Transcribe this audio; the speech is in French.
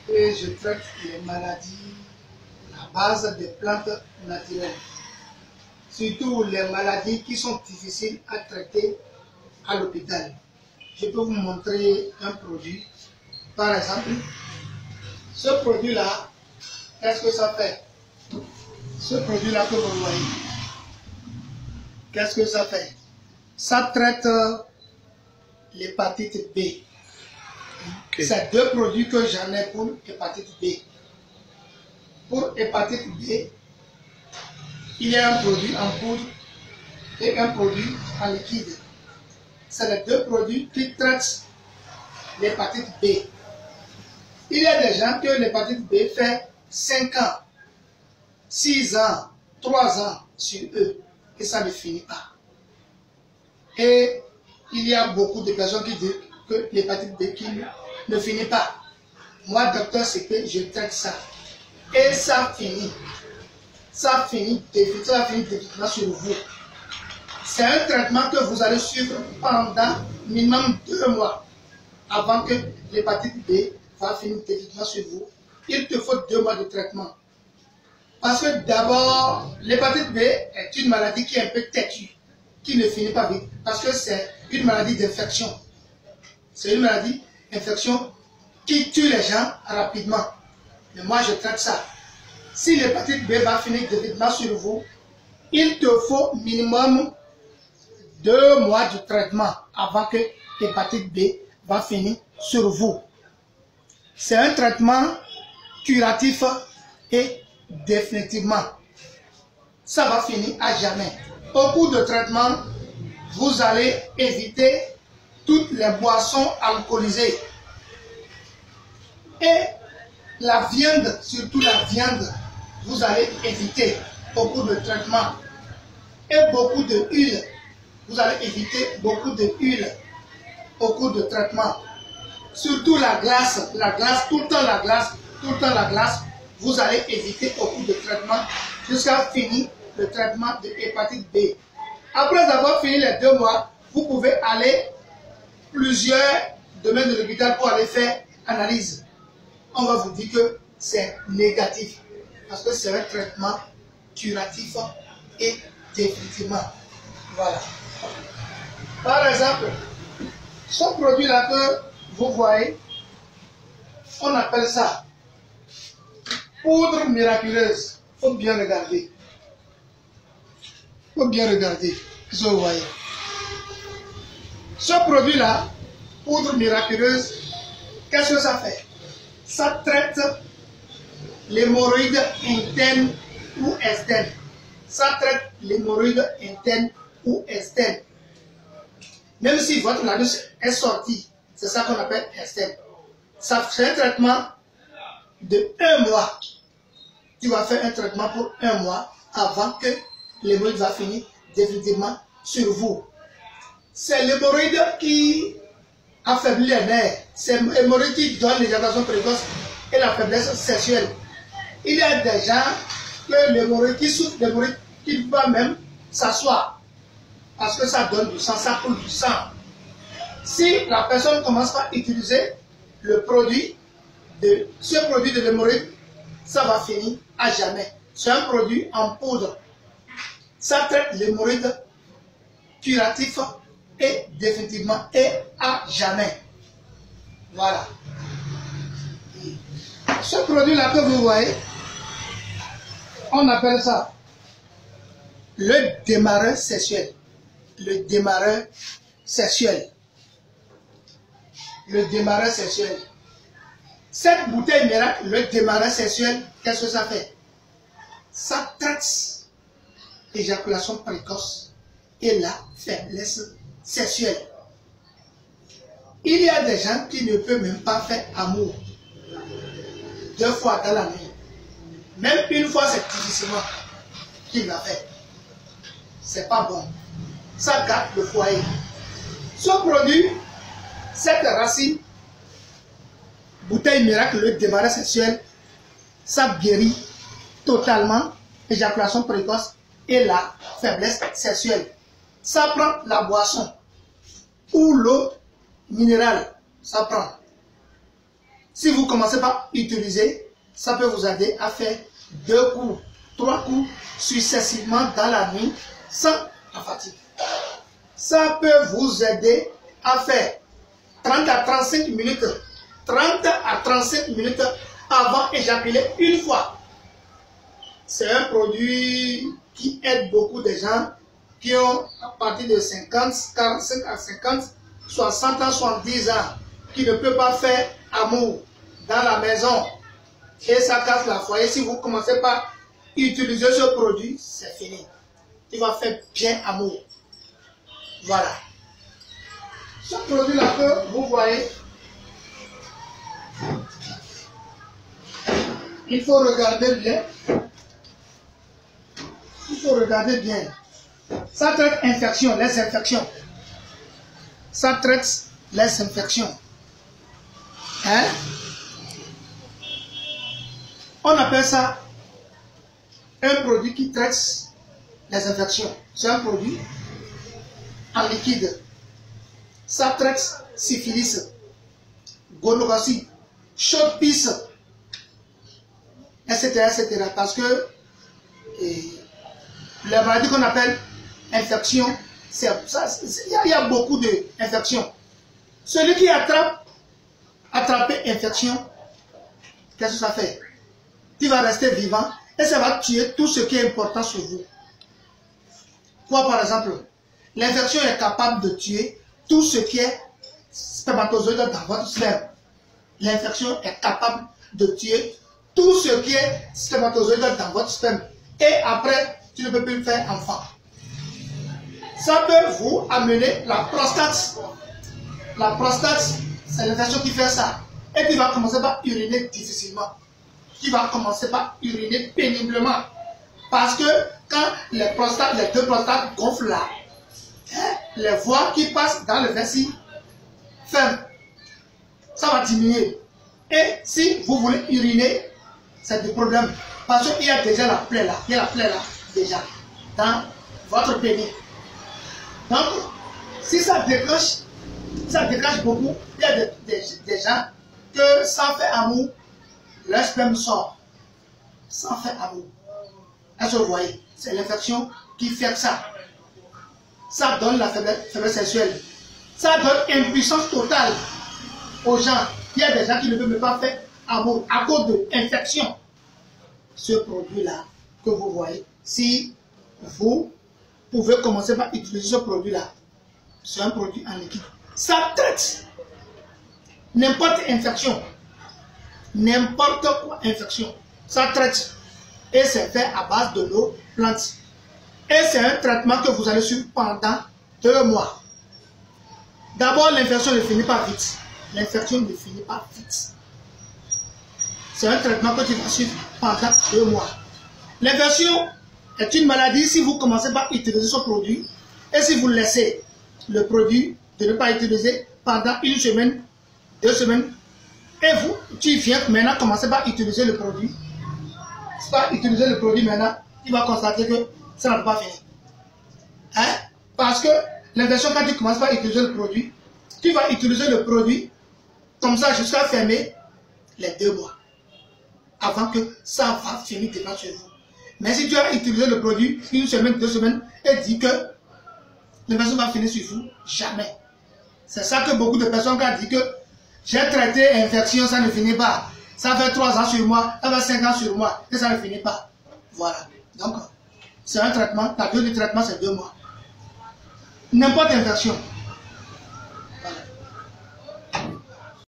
et je traite les maladies à base des plantes naturelles. Surtout les maladies qui sont difficiles à traiter à l'hôpital. Je peux vous montrer un produit. Par exemple, ce produit-là, qu'est-ce que ça fait? Ce produit-là que vous voyez, qu'est-ce que ça fait? Ça traite l'hépatite B. Okay. C'est deux produits que j'en ai pour l'hépatite B. Pour l'hépatite B, il y a un produit en poudre et un produit en liquide. C'est les deux produits qui traitent l'hépatite B. Il y a des gens que l'hépatite B fait 5 ans, 6 ans, 3 ans sur eux et ça ne finit pas. Et il y a beaucoup de personnes qui disent que l'hépatite B qui ne finit pas. Moi, docteur, c'est que je traite ça. Et ça finit. Ça finit définitivement sur vous. C'est un traitement que vous allez suivre pendant minimum 2 mois avant que l'hépatite B va finir définitivement sur vous. Il te faut 2 mois de traitement. Parce que d'abord, l'hépatite B est une maladie qui est un peu têtue, qui ne finit pas vite. Parce que c'est une maladie d'infection. C'est une maladie d'infection qui tue les gens rapidement. Mais moi, je traite ça. Si l'hépatite B va finir définitivement sur vous, il te faut minimum 2 mois de traitement avant que l'hépatite B va finir sur vous. C'est un traitement curatif et définitivement, ça va finir à jamais. Au cours de traitement, vous allez éviter toutes les boissons alcoolisées. Et la viande, surtout la viande, vous allez éviter au cours de traitement. Et beaucoup de huile. Vous allez éviter beaucoup de huile au cours de traitement. Surtout la glace, tout le temps la glace, vous allez éviter au cours de traitement jusqu'à finir le traitement de l'hépatite B. Après avoir fini les 2 mois, vous pouvez aller plusieurs domaines de l'hôpital pour aller faire analyse. On va vous dire que c'est négatif parce que c'est un traitement curatif et définitivement. Voilà. Par exemple, ce produit-là que vous voyez, on appelle ça poudre miraculeuse. Il faut bien regarder. Il faut bien regarder ce que vous voyez. Ce produit-là, poudre miraculeuse, qu'est-ce que ça fait? Ça traite l'hémorroïde interne ou externe. Ça traite l'hémorroïde interne ou externe. Même si votre anus est sorti, c'est ça qu'on appelle externe. Ça fait un traitement de 1 mois. Tu vas faire un traitement pour 1 mois avant que l'hémorroïde va finir définitivement sur vous. C'est l'hémorroïde qui affaiblit les nerfs. C'est l'hémorroïde qui donne l'éjaculation précoce et la faiblesse sexuelle. Il y a des gens que l'hémorroïde qui souffrent d'hémorroïde qui ne peuvent pas même s'asseoir parce que ça donne du sang, ça coule du sang. Si la personne commence à utiliser ce produit de l'hémorroïde, ça va finir à jamais. C'est un produit en poudre. Ça traite l'hémorroïde curatif et définitivement et à jamais. Voilà. Ce produit-là que vous voyez, on appelle ça le démarreur sexuel. Le démarreur sexuel. Le démarreur sexuel. Cette bouteille miracle, le démarreur sexuel, qu'est-ce que ça fait? Ça traite l'éjaculation précoce et la faiblesse sexuelle. Il y a des gens qui ne peuvent même pas faire amour 2 fois dans la nuit. Même 1 fois, c'est difficilement qu'il l'a fait. C'est pas bon. Ça gâte le foyer. Ce produit, cette racine, bouteille miracle, le démarrage sexuel, ça guérit totalement l'éjaculation précoce et la faiblesse sexuelle. Ça prend la boisson ou l'eau minérale, ça prend. Si vous commencez par utiliser, ça peut vous aider à faire 2 coups, 3 coups successivement dans la nuit sans la fatigue. Ça peut vous aider à faire 30 à 35 minutes, 30 à 35 minutes avant d'éjaculer une fois. C'est un produit qui aide beaucoup de gens qui ont à partir de 50, 45 à 50, 60 ans, 70 ans, qui ne peuvent pas faire amour dans la maison et ça casse la foyer. Si vous commencez par utiliser ce produit, c'est fini. Il va faire bien amour. Voilà. Ce produit-là que vous voyez, il faut regarder bien. Il faut regarder bien. Ça traite infection, les infections. Ça traite les infections. Hein? On appelle ça un produit qui traite les infections. C'est un produit en liquide. Ça traite syphilis, gonorrhée, chaude pisse, etc., etc. Parce que les maladies qu'on appelle infection, il y a beaucoup d'infections. Celui qui attraper infection, qu'est-ce que ça fait? Il va rester vivant et ça va tuer tout ce qui est important sur vous. Quoi par exemple? L'infection est capable de tuer tout ce qui est spermatozoïde dans votre sperme. L'infection est capable de tuer tout ce qui est spermatozoïde dans votre sperme. Et après, tu ne peux plus faire enfant. Ça peut vous amener la prostate. La prostate, c'est l'infection qui fait ça. Et puis il va commencer par uriner difficilement. Il va commencer par uriner péniblement. Parce que quand les deux prostates gonflent là, les voies qui passent dans le vessie ferment. Ça va diminuer. Et si vous voulez uriner, c'est des problèmes. Parce qu'il y a déjà la plaie là. Il y a la plaie là, déjà, dans votre pénis. Donc, si ça déclenche beaucoup, il y a des gens que sans faire amour, leur sperme sort. Sans faire amour. Est-ce que vous voyez? C'est l'infection qui fait ça. Ça donne la faiblesse sexuelle. Ça donne impuissance totale aux gens. Il y a des gens qui ne peuvent pas faire amour à cause de l'infection. Ce produit-là que vous voyez, si vous pouvez commencer par utiliser ce produit-là, c'est un produit en liquide. Ça traite n'importe quelle infection. N'importe quoi infection. Ça traite. Et c'est fait à base de l'eau plante. Et c'est un traitement que vous allez suivre pendant 2 mois. D'abord, l'infection ne finit pas vite. L'infection ne finit pas vite. C'est un traitement que tu vas suivre pendant 2 mois. L'infection est une maladie si vous commencez par utiliser ce produit et si vous laissez le produit de ne pas utiliser pendant 1 semaine, 2 semaines, et tu viens maintenant commencer par utiliser le produit. Pas utiliser le produit maintenant, tu vas constater que ça n'a pas fini. Hein? Parce que l'infection, quand tu commences par utiliser le produit, tu vas utiliser le produit comme ça jusqu'à fermer les 2 mois. Avant que ça va finir devant chez vous. Mais si tu as utilisé le produit 1 semaine, 2 semaines, et dit que l'infection va finir sur vous, jamais. C'est ça que beaucoup de personnes ont dit que j'ai traité infection, ça ne finit pas. Ça fait 3 ans sur moi, ça fait 5 ans sur moi, et ça ne finit pas. Voilà. Donc, c'est un traitement, la durée du traitement, c'est 2 mois. N'importe infection.